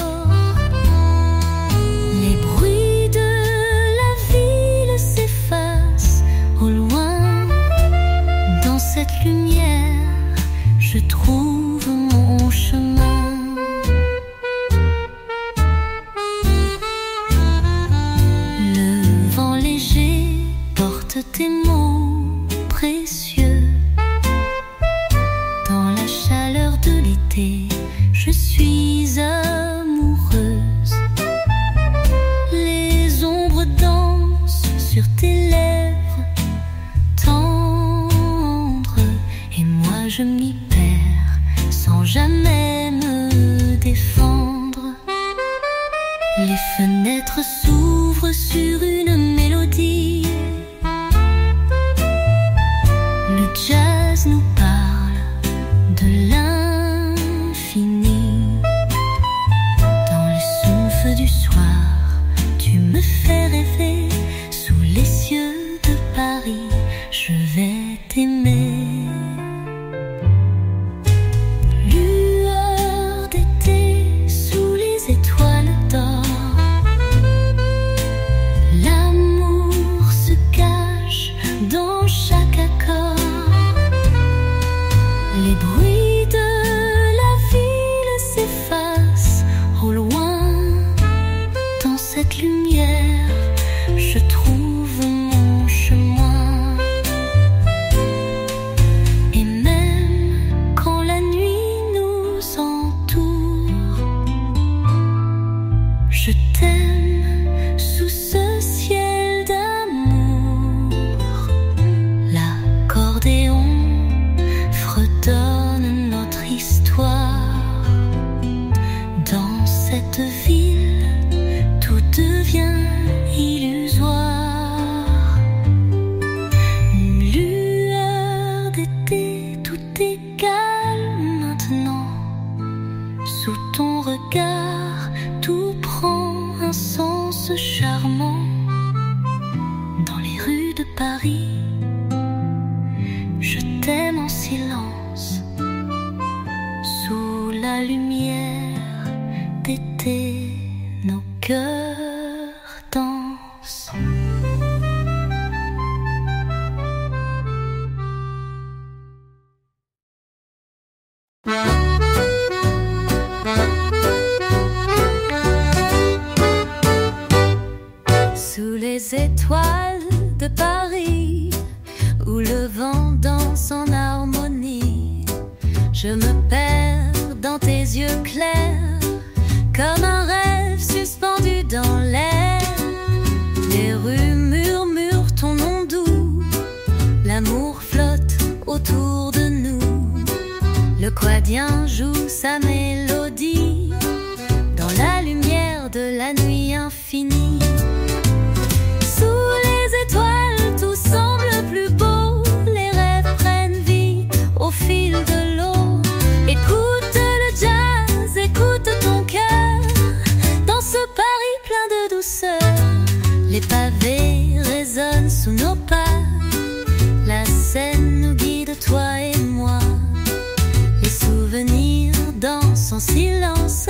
Cette lumière, je trouve mon chemin. Les fenêtres s'ouvrent sur une mélodie. Le jazz nous parle de l'infini. Dans le souffle du soir, tu me fais rêver. Sous les cieux de Paris, je vais t'aimer. Lueur d'été sous les étoiles d'or, l'amour se cache dans chaque accord. Les bruits de la ville s'effacent au loin. Dans cette lumière, je trouve mon chemin. Et même quand la nuit nous entoure, je t'aime sous ce ciel d'amour. L'accordéon fredonne notre histoire. Dans cette ville, tout devient illusoire. Une lueur d'été, tout est calme maintenant. Sous ton regard, tout prend un sens charmant. Dans les rues de Paris, je t'aime en silence. Sous la lumière d'été, nos cœurs dansent. Sous les étoiles de Paris, où le vent danse en harmonie, je me perds dans tes yeux clairs, comme un rêve suspendu dans l'air. Les rues murmurent ton nom doux, l'amour flotte autour de nous. Le quadrien joue sa mélodie dans la lumière de la nuit infinie. Sous les étoiles, tout semble plus beau. Les rêves prennent vie au fil de l'eau. Écoute le jazz, écoute ton cœur. Dans ce Paris plein de douceur, les pavés résonnent sous nos pas. La scène nous guide, toi et moi. Les souvenirs dansent en silence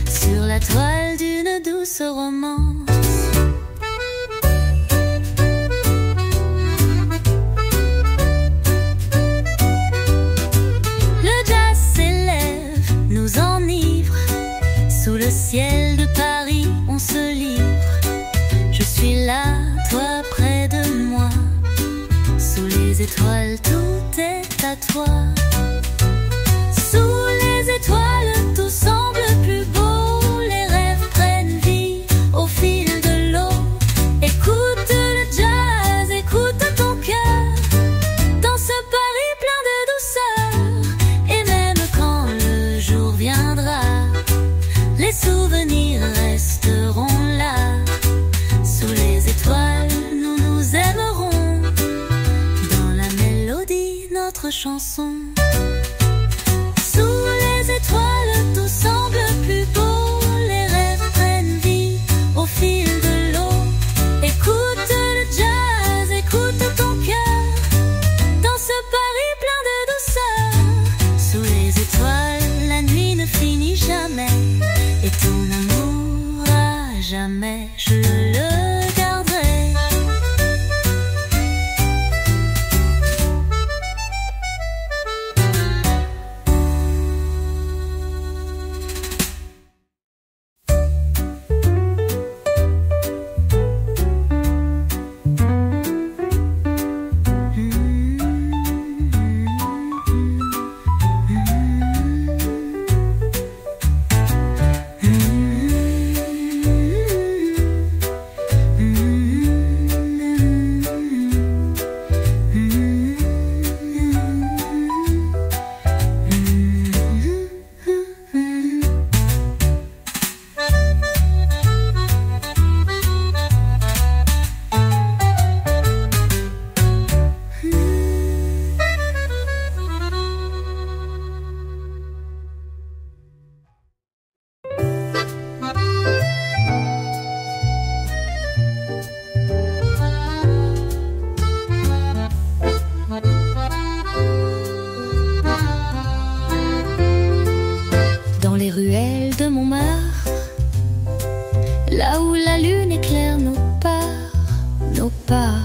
sur la toile d'une douce romance. Sous le ciel de Paris, on se livre. Je suis là, toi près de moi. Sous les étoiles, tout est à toi. Sous les étoiles, tout semble plus beau. Les rêves prennent vie au fil de l'eau. Écoute le jazz, écoute ton cœur. Dans ce Paris plein de douceur. Et même quand le jour viendra, les souvenirs resteront là. Sous les étoiles, nous nous aimerons. Dans la mélodie, notre chanson. Sous les étoiles, tout semble plus beau. Les rêves prennent vie au fil de l'eau. Écoute le jazz, écoute ton cœur. Dans ce Paris plein de douceur. Sous les étoiles, la nuit ne finit jamais. Et ton amour à jamais, je le garderai. là où la lune éclaire nos pas.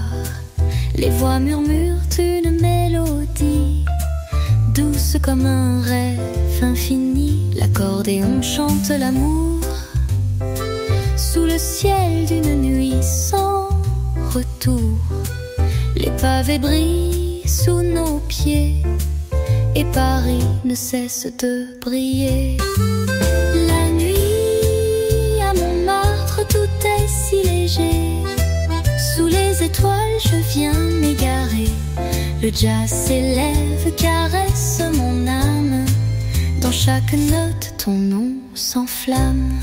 Les voix murmurent une mélodie, douce comme un rêve infini. L'accordéon chante l'amour sous le ciel d'une nuit sans retour. Les pavés brillent sous nos pieds et Paris ne cesse de briller. La nuit à Montmartre, tout est si léger. Sous les étoiles, je viens m'égarer. Le jazz s'élève, caresse mon âme. Dans chaque note, ton nom s'enflamme.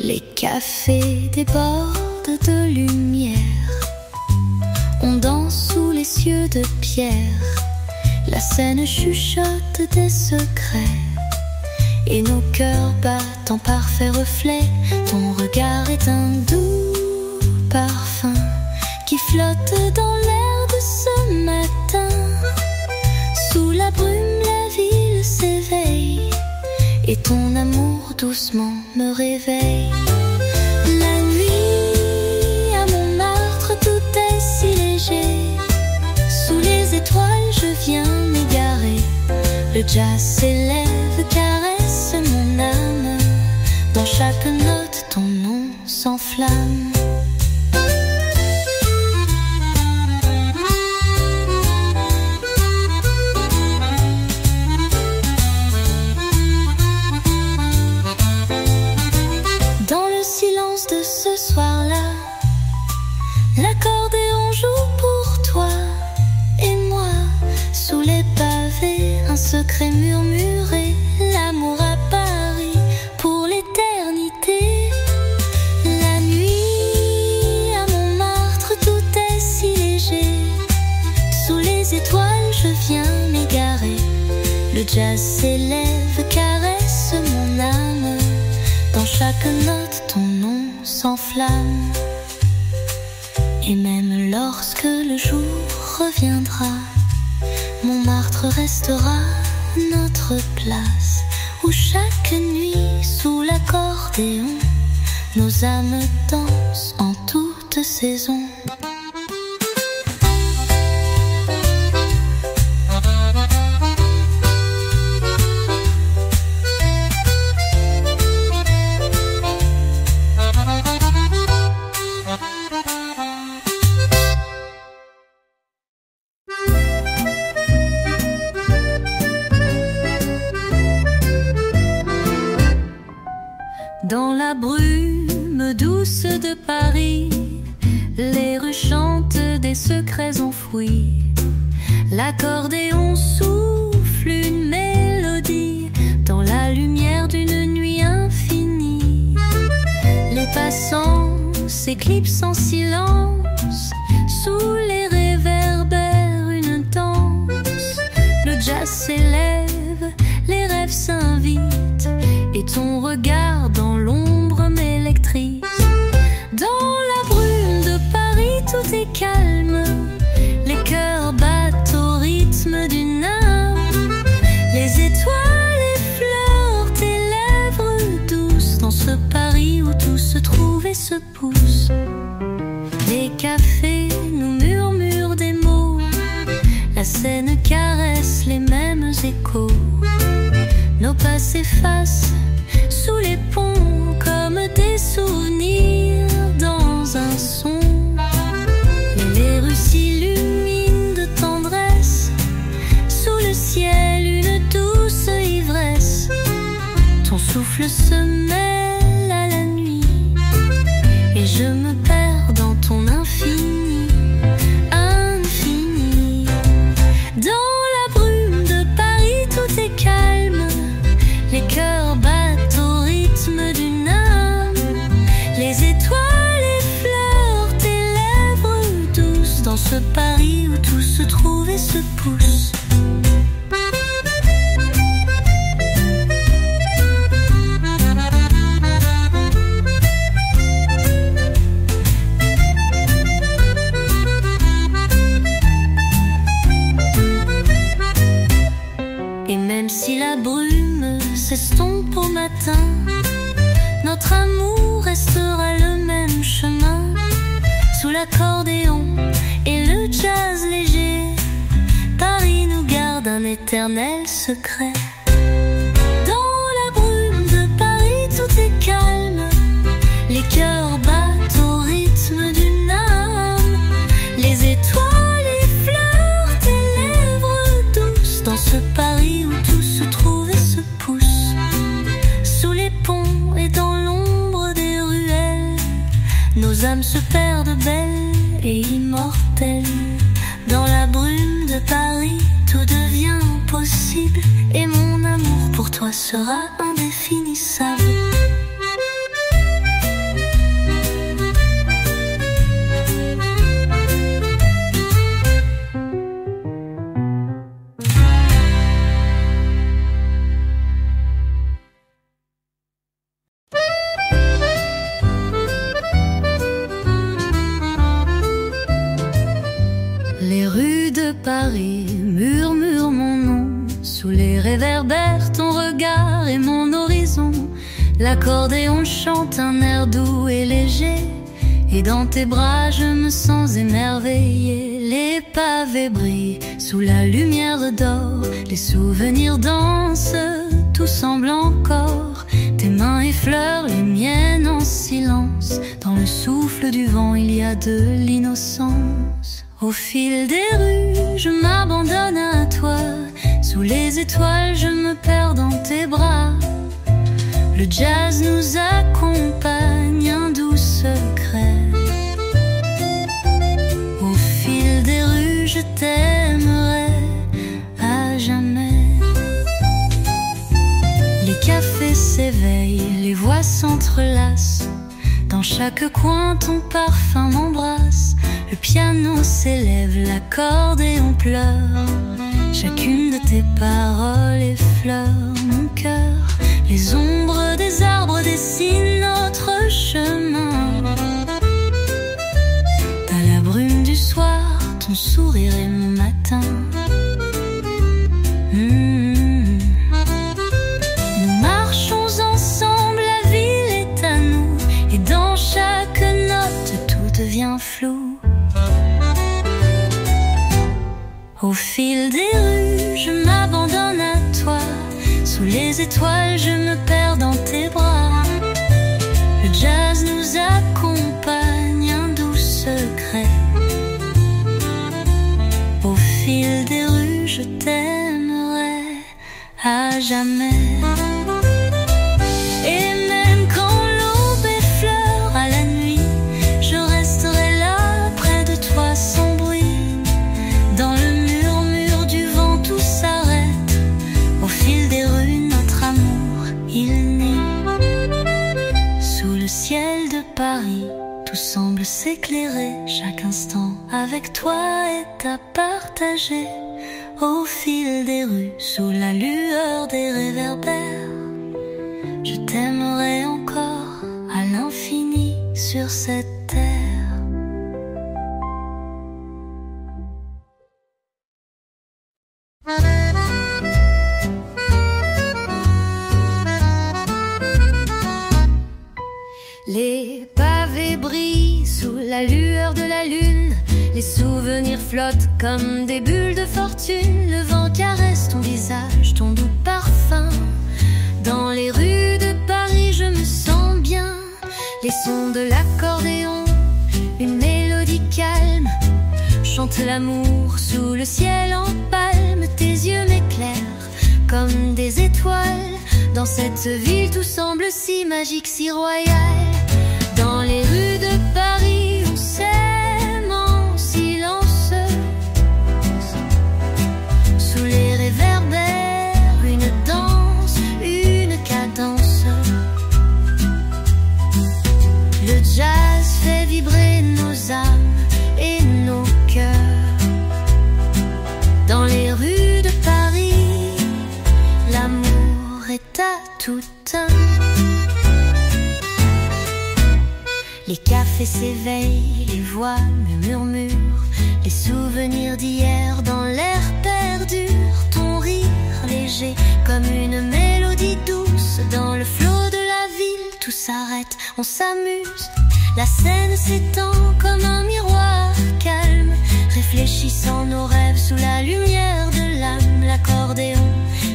Les cafés débordent de lumière. On danse sous les cieux de pierre. La scène chuchote des secrets et nos cœurs battent en parfait reflet. Ton regard est un doux parfum qui flotte dans l'air de ce matin. Sous la brume, la ville s'éveille et ton amour doucement me réveille. La nuit à Montmartre, tout est si léger. Sous les étoiles, je viens m'égarer. Le jazz s'élève, caresse mon âme. Dans chaque note, ton nom s'enflamme. Dans le silence de ce soir-là, l'accordéon joue pour toi et moi. Sous les pavés, un secret murmuré, l'amour à Paris pour l'éternité. La nuit à Montmartre, tout est si léger. Sous les étoiles, je viens m'égarer. Le jazz s'élève, caresse mon âme. Dans chaque note, ton nom s'enflamme. Et même lorsque le jour reviendra, Montmartre restera notre place, où chaque nuit, sous l'accordéon, nos âmes dansent en toute saison. Dans la brume douce de Paris, les rues chantent des secrets enfouis. L'accordéon souffle une mélodie dans la lumière d'une nuit infinie. Les passants s'éclipsent en silence, sous les réverbères une danse. Le jazz s'élève, les rêves s'invitent, et ton regard dans l'ombre m'électrise. Dans la brume de Paris, tout est calme. Les cœurs battent au rythme d'une âme. Les étoiles effleurent tes lèvres douces. Dans ce Paris où tout se trouve et se pousse. Les cafés nous murmurent des mots. La Seine caresse les mêmes échos. Nos pas s'effacent sous les ponts comme des souvenirs dans un son. Les rues s'illuminent de tendresse, sous le ciel une douce ivresse. Ton souffle se mêle à la nuit et je me perds dans ton infini, infini. Dans la brume de Paris, tout est calme. Les cœurs battent au rythme d'une âme. Les étoiles effleurent tes lèvres douces. Dans ce Paris où tout se trouve et se pousse. Et même si la brume s'estompe au matin, notre amour secret. Dans la brume de Paris, tout est calme. Les cœurs battent au rythme d'une âme. Les étoiles effleurent tes lèvres douces. Dans ce Paris où tout se trouve et se pousse. Sous les ponts et dans l'ombre des ruelles, nos âmes se perdent belles et immortelles. Dans la brume de Paris, tout devient possible. Et mon amour pour toi sera indéfinissable. Les rues de Paris murmurent mon nom. Sous les réverbères, ton regard et mon horizon. L'accordéon chante un air doux et léger. Et dans tes bras je me sens émerveillée. Les pavés brillent sous la lumière d'or. Les souvenirs dansent, tout semble encore. Tes mains effleurent les miennes en silence. Dans le souffle du vent il y a de l'innocence. Au fil des rues, je m'abandonne à toi. Sous les étoiles, je me perds dans tes bras. Le jazz nous accompagne, un doux secret. Au fil des rues, je t'aimerai à jamais. Les cafés s'éveillent, les voix s'entrelacent. Dans chaque coin, ton parfum m'embrasse. Le piano s'élève, l'accordéon pleure. Chacune de tes paroles effleure mon cœur. Les ombres des arbres dessinent notre chemin. Dans la brume du soir, ton sourire est mon matin. Nous marchons ensemble, la ville est à nous. Et dans chaque note, tout devient flou. Au fil des rues, je m'abandonne à toi. Sous les étoiles, je me perds dans tes bras. Le jazz nous accompagne, un doux secret. Au fil des rues, je t'aimerai à jamais. Et même quand l'aube effleure à la nuit, je resterai là près de toi sans bruit. Dans le murmure du vent, tout s'arrête. Au fil des rues, notre amour, il naît. Sous le ciel de Paris, tout semble s'éclairer. Chaque instant avec toi est à partager. Au fil des rues, sous la lueur des réverbères, je t'aimerai encore à l'infini sur cette terre. Les pavés brillent sous la lueur de la lune. Les souvenirs flottent comme des bulles de fortune. Le vent caresse ton visage, ton doux parfum. Dans les rues de Paris, je me sens bien. Les sons de l'accordéon, une mélodie calme, chante l'amour sous le ciel en palme. Tes yeux m'éclairent comme des étoiles. Dans cette ville, tout semble si magique, si royal. Dans les rues de Paris, on s'aime en silence. Sous les réverbères, une danse, une cadence. Le jazz fait vibrer nos âmes et nos cœurs. Dans les rues de Paris, l'amour est à toute heure. Les cafés s'éveillent, les voix me murmurent. Les souvenirs d'hier dans l'air perdurent. Ton rire léger comme une mélodie douce. Dans le flot de la ville, tout s'arrête, on s'amuse. La scène s'étend comme un miroir calme, réfléchissant nos rêves sous la lumière de l'âme. L'accordéon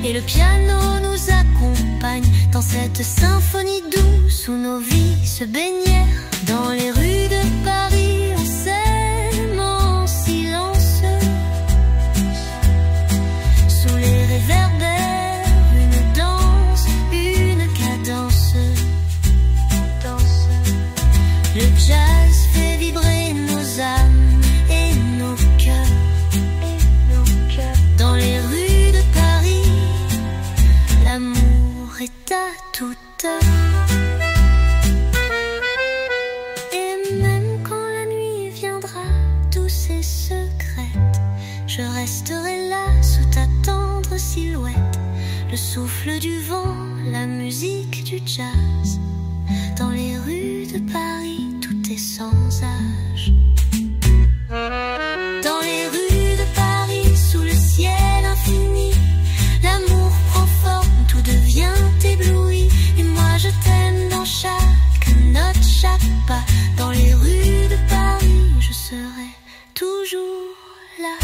et le piano nous accompagne dans cette symphonie douce où nos vies se baignèrent. Dans les rues de Paris, on s'aime en silence, sous les réverbères, une danse, une cadence. Le jazz fait vibrer nos âmes et nos cœurs. Dans les rues de Paris, l'amour est à toute heure. Et même quand la nuit viendra douce et secrète, je resterai là sous ta tendre silhouette. Le souffle du vent, la musique du jazz. Dans les rues de Paris, tout est sans âge. Dans les rues de Paris, sous le ciel infini, l'amour prend forme, tout devient ébloui. Et moi je t'aime dans chaque note, chaque pas. Dans les rues de Paris, je serai toujours là.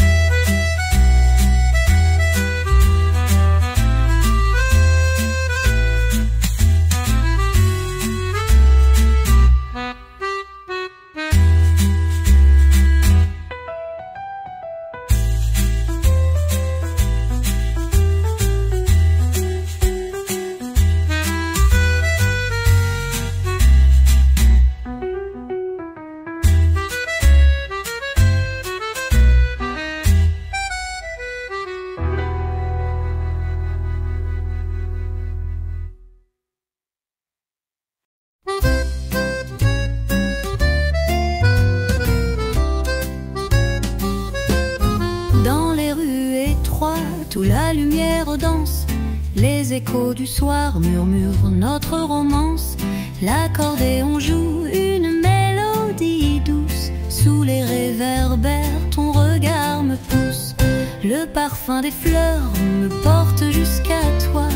Où la lumière danse, les échos du soir murmurent notre romance. L'accordéon joue une mélodie douce, sous les réverbères ton regard me pousse. Le parfum des fleurs me porte jusqu'à toi,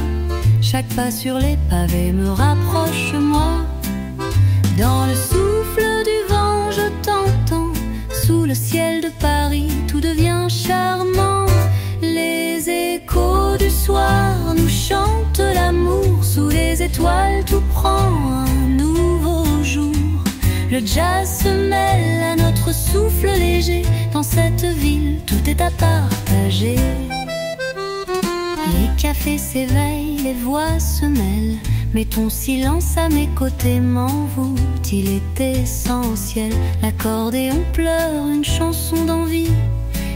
chaque pas sur les pavés me rapproche moi. Dans le souffle du vent je t'entends, sous le ciel de Paris tout devient charmant. Les échos du soir nous chantent l'amour, sous les étoiles tout prend un nouveau jour. Le jazz se mêle à notre souffle léger, dans cette ville tout est à partager. Les cafés s'éveillent, les voix se mêlent, mais ton silence à mes côtés m'envoûte, il est essentiel. L'accordéon pleure une chanson d'envie,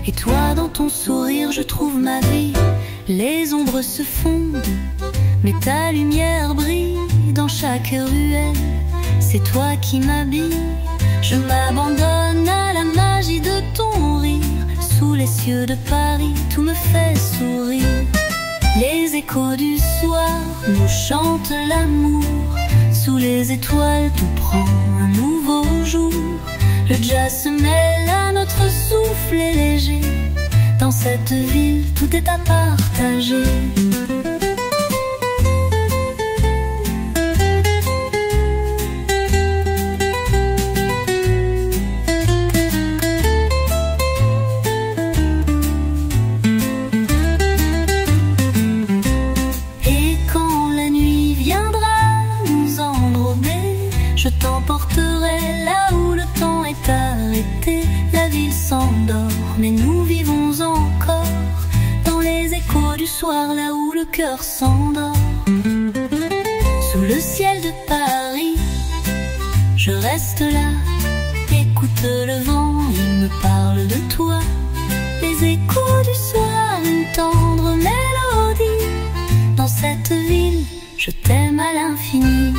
et toi dans ton sourire je trouve ma vie. Les ombres se fondent, mais ta lumière brille dans chaque ruelle. C'est toi qui m'habille, je m'abandonne à la magie de ton rire. Sous les cieux de Paris, tout me fait sourire. Les échos du soir nous chantent l'amour, sous les étoiles tout prend un nouveau jour. Le jazz se mêle à notre souffle léger, dans cette ville tout est à partager. Et quand la nuit viendra nous enrober, je t'emporterai là où le temps est arrêté. La ville s'endort, mais nous vivons encore dans les échos du soir, là où le cœur s'endort. Sous le ciel de Paris, je reste là, écoute le vent, il me parle de toi. Les échos du soir, une tendre mélodie. Dans cette ville, je t'aime à l'infini.